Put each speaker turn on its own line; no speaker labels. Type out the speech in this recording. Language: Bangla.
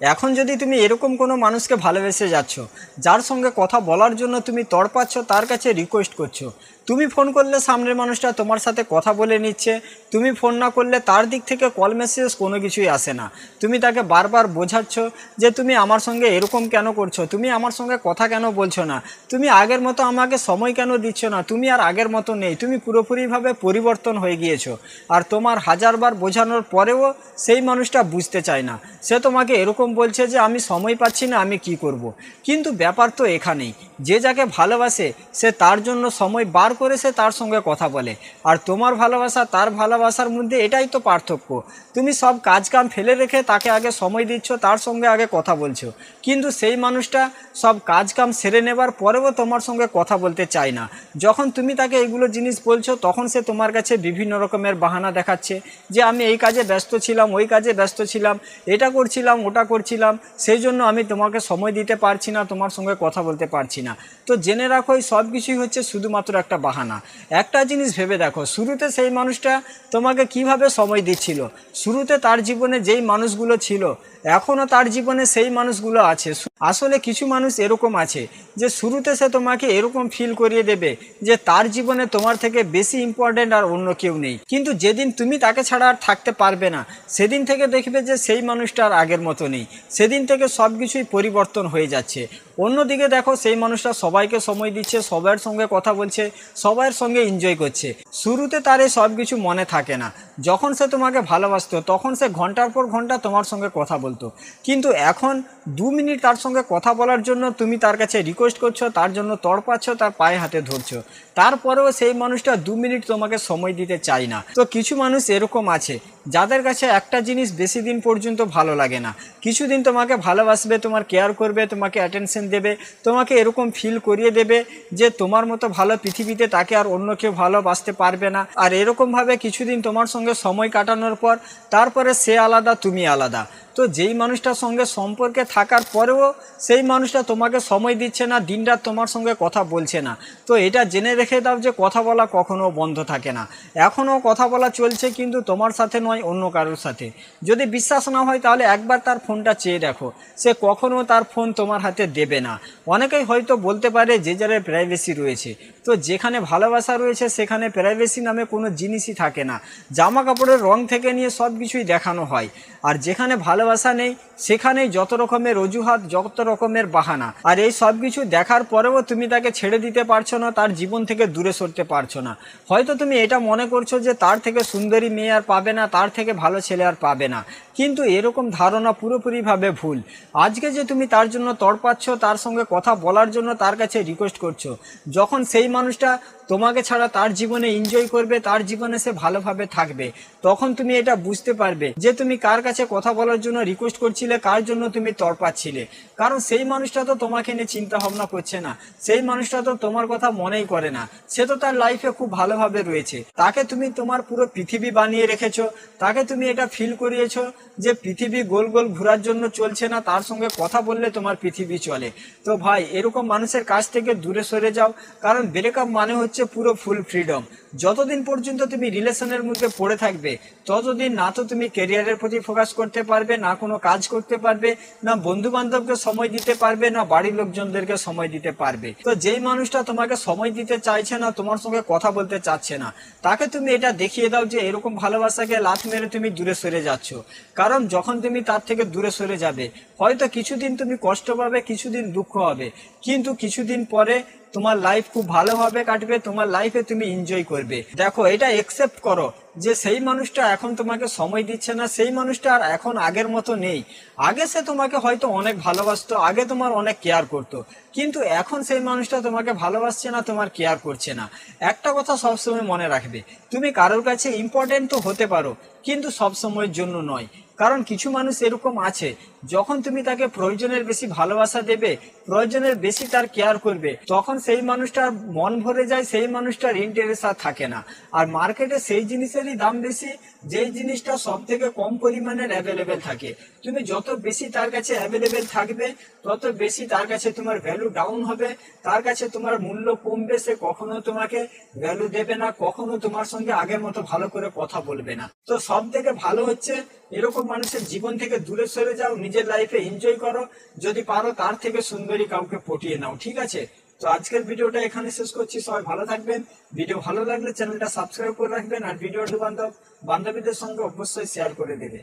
এখন যদি তুমি এরকম কোনো মানুষকে ভালোবেসে যাচ্ছ, যার সঙ্গে কথা বলার জন্য তুমি তড়পাচ্ছ, তার কাছে রিকোয়েস্ট করছো, তুমি ফোন করলে সামনের মানুষটা তোমার সাথে কথা বলে নিচ্ছে, তুমি ফোন না করলে তার দিক থেকে কল মেসেজ কোনো কিছুই আসে না, তুমি তাকে বারবার বোঝাচ্ছ যে তুমি আমার সঙ্গে এরকম কেন করছো, তুমি আমার সঙ্গে কথা কেন বলছো না, তুমি আগের মতো আমাকে সময় কেন দিচ্ছ না, তুমি আর আগের মতো নেই, তুমি পুরোপুরিভাবে পরিবর্তন হয়ে গিয়েছো। আর তোমার হাজারবার বোঝানোর পরেও সেই মানুষটা বুঝতে চায় না, সে তোমাকে এরকম বলছে যে আমি সময় পাচ্ছি না, আমি কি করব। কিন্তু ব্যাপার তো এখানেই, যে যাকে ভালোবাসে সে তার জন্য সময় বার করে সে তার সঙ্গে কথা বলে, আর তোমার ভালোবাসা তার ভালোবাসার মধ্যে এটাই তো পার্থক্য। তুমি সব কাজ কাম ফেলে রেখে তাকে আগে সময় দিচ্ছ, তার সঙ্গে আগে কথা বলছো, কিন্তু সেই মানুষটা সব কাজ কাম সেরে নেবার পরেও তোমার সঙ্গে কথা বলতে চায় না। যখন তুমি তাকে এইগুলো জিনিস বলছো তখন সে তোমার কাছে বিভিন্ন রকমের বাহানা দেখাচ্ছে যে আমি এই কাজে ব্যস্ত ছিলাম, ওই কাজে ব্যস্ত ছিলাম, এটা করছিলাম, ওটা করছিলাম, সেই জন্য আমি তোমাকে সময় দিতে পারছি না, তোমার সঙ্গে কথা বলতে পারছি না। তো জেনে রাখো এই সব কিছুই হচ্ছে শুধুমাত্র একটা বাহানা। একটা জিনিস ভেবে দেখো, শুরুতে সেই মানুষটা তোমাকে কিভাবে সময় দিচ্ছিল, শুরুতে তার জীবনে যেই মানুষগুলো ছিল এখনও তার জীবনে সেই মানুষগুলো আছে। আসলে কিছু মানুষ এরকম আছে যে শুরুতে সে তোমাকে এরকম ফিল করিয়ে দেবে যে তার জীবনে তোমার থেকে বেশি ইম্পর্টেন্ট আর অন্য কেউ নেই, কিন্তু যেদিন তুমি তাকে ছাড়া আর থাকতে পারবে না সেদিন থেকে দেখবে যে সেই মানুষটা আর আগের মতো নেই, সেদিন থেকে সব কিছুই পরিবর্তন হয়ে যাচ্ছে। অন্যদিকে দেখো, সেই মানুষটা সবাইকে সময় দিচ্ছে, সবার সঙ্গে কথা বলছে, সবার সঙ্গে এনজয় করছে। শুরুতে তার এই সব কিছু মনে থাকে না, যখন সে তোমাকে ভালোবাসতো তখন সে ঘন্টার পর ঘন্টা তোমার সঙ্গে কথা বলতো, কিন্তু এখন 2 মিনিট তার সঙ্গে কথা বলার জন্য তুমি তার কাছে রিকোয়েস্ট করছো, তার জন্য তড়পাচ্ছ, তার পায়ে হাতে ধরছো, তারপরেও সেই মানুষটা 2 মিনিট তোমাকে সময় দিতে চায় না। তো কিছু মানুষ এরকম আছে যাদের কাছে একটা জিনিস বেশি দিন পর্যন্ত ভালো লাগে না, কিছুদিন তোমাকে ভালোবাসবে, তোমার কেয়ার করবে, তোমাকে অ্যাটেনশন দেবে, তোমাকে এরকম ফিল করিয়ে দেবে যে তোমার মতো ভালো পৃথিবীতে তাকে আর অন্য কেউ ভালোবাসতে পারবে না। আর এরকমভাবে কিছুদিন তোমার সঙ্গে সময় কাটানোর পর তারপরে সে আলাদা, তুমি আলাদা। তো যেই মানুষটার সঙ্গে সম্পর্কে থাকার পরেও সেই মানুষটা তোমাকে সময় দিচ্ছে না, দিনরাত তোমার সঙ্গে কথা বলছে না, তো এটা জেনে রেখে দাও যে কথা বলা কখনো বন্ধ থাকে না, এখনও কথা বলা চলছে, কিন্তু তোমার সাথে নয়, অন্য কারোর সাথে। যদি বিশ্বাস না হয় তাহলে একবার তার ফোনটা চেয়ে দেখো, সে কখনো তার ফোন তোমার হাতে দেবে না। অনেকেই হয়তো বলতে পারে যে যার প্রাইভেসি রয়েছে, তো যেখানে ভালোবাসা রয়েছে সেখানে প্রাইভেসি নামে কোনো জিনিসই থাকে না, জামা কাপড়ের রং থেকে নিয়ে সব কিছুই দেখানো হয়। আর যেখানে ভালোবাসা নেই সেখানেই যত রকমের অজুহাত, যত রকমের বাহানা, আর এই সব কিছু দেখার পরেও তুমি তাকে ছেড়ে দিতে পারছো না, তার জীবন থেকে দূরে সরতে পারছো না। হয়তো তুমি এটা মনে করছো যে তার থেকে সুন্দরী মেয়ে আর পাবে না, তার থেকে ভালো ছেলে আর পাবে না, কিন্তু এরকম ধারণা পুরোপুরিভাবে ভুল। আজকে যে তুমি তার জন্য তড়পাচ্ছ, তার সঙ্গে কথা বলার জন্য তার কাছে রিকোয়েস্ট করছো, যখন সেই মানুষটা তোমাকে ছাড়া তার জীবনে এনজয় করবে, তার জীবনে সে ভালোভাবে থাকবে, তখন তুমি এটা বুঝতে পারবে যে তুমি কার কাছে কথা বলার জন্য রিকোয়েস্ট করছিলে, কার জন্য তুমি তড়পাচ্ছিলে। কারণ সেই মানুষটা তো তোমাকে নিয়ে চিন্তা ভাবনা করছে না, সেই মানুষটা তো তোমার কথা মনেই করে না, সে তো তার লাইফে খুব ভালোভাবে রয়েছে, তাকে তুমি তোমার পুরো পৃথিবী বানিয়ে রেখেছো, তাকে তুমি এটা ফিল করিয়েছো যে পৃথিবী গোল গোল ঘোরার জন্য চলছে না, তার সঙ্গে কথা বললে তোমার পৃথিবী চলে। তো ভাই, এরকম মানুষের কাছ থেকে দূরে সরে যাও, কারণ ব্রেকআপ মানে হচ্ছে পুরো ফুল ফ্রিডম। যতদিন পর্যন্ত তুমি রিলেশনের মধ্যে পড়ে থাকবে ততদিন না তো তুমি ক্যারিয়ারের প্রতি ফোকাস করতে পারবে, না কোনো কাজ করতে পারবে, না বন্ধু বান্ধবকে সময় দিতে পারবে, না বাড়ির লোকজনদেরকে সময় দিতে পারবে। তো যেই মানুষটা তোমাকে সময় দিতে চাইছে না, তোমার সঙ্গে কথা বলতে চাচ্ছে না, তাকে তুমি এটা দেখিয়ে দাও যে এরকম ভালোবাসাকে লাথ মেরে তুমি দূরে সরে যাচ্ছ। কারণ যখন তুমি তার থেকে দূরে সরে যাবে, হয়তো কিছুদিন তুমি কষ্ট পাবে, কিছুদিন দুঃখ হবে, কিন্তু কিছুদিন পরে তোমার লাইফ খুব ভালোভাবে কাটবে, তোমার লাইফে তুমি এনজয় করবে। দেখো, এটা একসেপ্ট করো যে সেই মানুষটা এখন তোমাকে সময় দিচ্ছে না, সেই মানুষটা আর এখন আগের মতো নেই। আগে সে তোমাকে হয়তো অনেক ভালোবাসতো, আগে তোমার অনেক কেয়ার করতো, কিন্তু এখন সেই মানুষটা তোমাকে ভালোবাসছে না, তোমার কেয়ার করছে না। একটা কথা সবসময় মনে রাখবে, তুমি কারোর কাছে ইম্পর্টেন্ট তো হতে পারো, কিন্তু সব সময়ের জন্য নয়। কারণ কিছু মানুষ এরকম আছে, যখন তুমি তাকে প্রয়োজনের বেশি ভালোবাসা দেবে, প্রয়োজনের বেশি তার কেয়ার করবে, তখন সেই মানুষটার মন ভরে যায়, সেই মানুষটার ইন্টারেস্ট আর থাকে না। আর মার্কেটে সেই জিনিসেরই দাম বেশি যেই জিনিসটা সব থেকে কম পরিমাণের অ্যাভেলেবেল থাকে। তুমি যত বেশি তার কাছে অ্যাভেলেবেল থাকবে তত বেশি তার কাছে তোমার ভ্যালু ডাউন হবে, তার কাছে তোমার মূল্য কমবে, সে কখনো তোমাকে ভ্যালু দেবে না, কখনো তোমার সঙ্গে আগের মতো ভালো করে কথা বলবে না। তো সব থেকে ভালো হচ্ছে এরকম মানুষের জীবন থেকে দূরে সরে যাও, নিজের লাইফে এনজয় করো, যদি পারো তার থেকে সুন্দরী কাউকে পটিয়ে নাও, ঠিক আছে? তো আজকের ভিডিওটা এখানে শেষ করছি। সবাই ভালো থাকবেন। ভিডিও ভালো লাগলে চ্যানেলটা সাবস্ক্রাইব করে রাখবেন, আর ভিডিওটি বান্ধবীদের সঙ্গে অবশ্যই শেয়ার করে দেবে।